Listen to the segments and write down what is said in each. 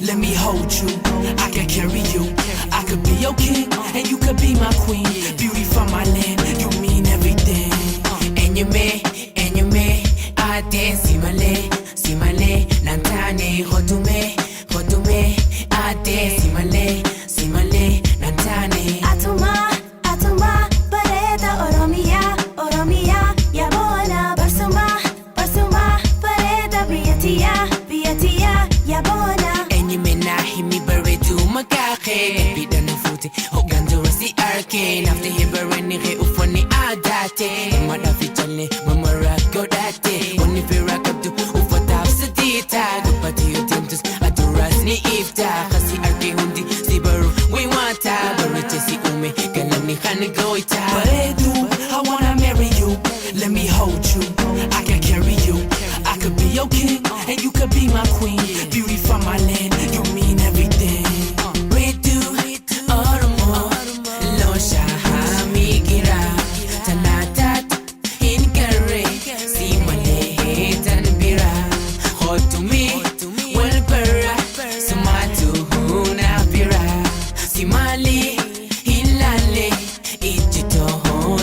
let me hold you. I can carry you. I could be your king, and you could be my queen. Beauty from my land, you mean everything. And you may, I dance, simale, nantane, hotume, I dance, simale, nantane. Atuma, Bareedduu, Oromiya, Yabona, Barsuma, Bareedduu, Biyatia, Yabona. And you may not hear me, Bareedduu, Makake, Bida no Futi, Hogandura, si arcane. After he Barenike, Ufoni, Adate, Madafitale, Mamara, Godate, only Pirakabdu, Ufata, Sadita, Gupati, Temptus, Adurasni, Ifta, Kasi Arke Hundi, Sibaru, we want ta, Barite, si Ume, Galani, Hanagoita. Bareedduu, I wanna marry you, let me hold you, I can carry you, I could be your king, and you could be my queen. Beauty from my land, you mean everything. Bareedduu, Oromo, Losha, Hamigira, Tanatat, Inkare, Simale, Tanbira, hot to me, well, Pera, Sumatu, Hunapira, Simali, Hilale, Ichito,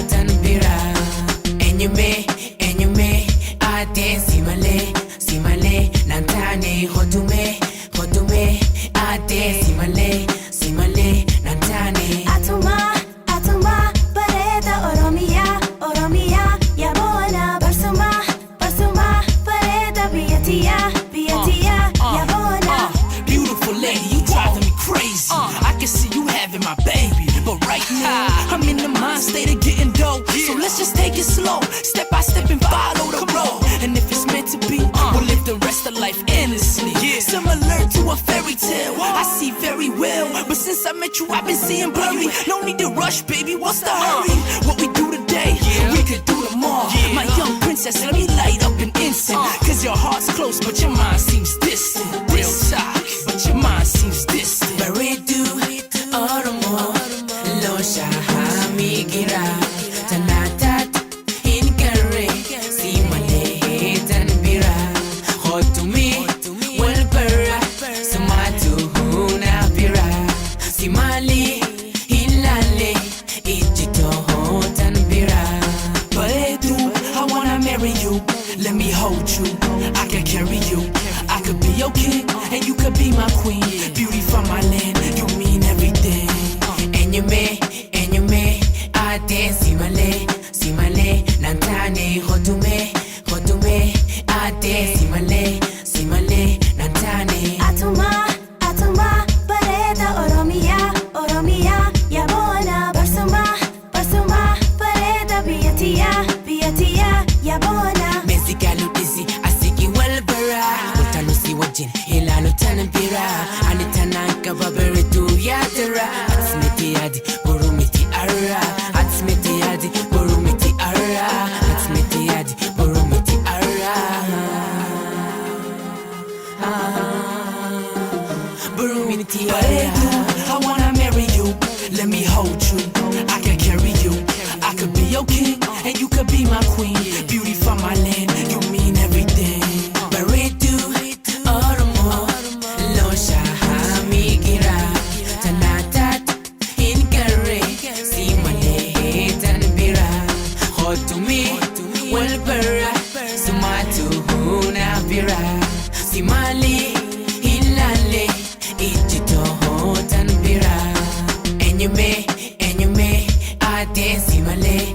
Tanbira. And you may, I dance, Simale, Nantane, Hotume, I dance, Simale, Nantane. Atuma, Bareedduu, Oromiya, Yabona, Barsuma, Bareedduu, Biyatia, Yabona. Beautiful lady, you driving me crazy. I can see you having my baby, but right now I'm in the mind state of getting dough. So let's just take it slow, step by step and follow the road. And if it's meant to be, we'll live the rest of life endlessly. Similar to a fairy tale, I see very well. But since I met you, I've been seeing blurry. No need to rush, baby, what's the hurry? What we do today, we could do tomorrow. My young princess, let me light up an incense. Cause your heart's close, but your mind seems distant. Real talk, but your mind seems distant. Bareedduu, Oromo, Losha, Hamigira, Tanatat, Inkare, Simale, Tanbira, hot to me, well, Pera, Sumatu, Hunapira, Simali, Hilale, Ichito, Tanbira. Bareedduu, I wanna marry you, let me hold you, I can carry you, I could be your king, and you could be my queen. Beauty from my land, you mean everything. And you may, I dance, Simale, Nantane, Hotume, I dance, Simale, Nantane. Atuma, Bareedduu, Oromiya, Yabona, Barsuma, Bareedduu, Biyatia, Yabona. Mezikalu dizzy, asiki walbara. Utanusi wajin, hilano tanambira. Anitananka Bareedduu yadara. Atsmeti yadi, borumiti ara. Atsmeti yadi, borumiti ara. Atsmeti yadi, borumiti ara. Borumiti ara. Bareedduu, I wanna marry you, let me hold you, I can carry you, I could be your king, and you could be my queen. Beauty from my land, you mean everything. Bareedduu, Oromo, Losha, Hamigira, Tanatat, Inkare, Simale, Tanbira, hot to me, well, Pera, Sumatu, Hunapira, Simali, Hilale, Ichito, Tanbira. And you may, I dance, Simale,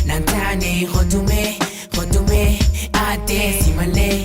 Nantane, Hotume, I dance, Simale,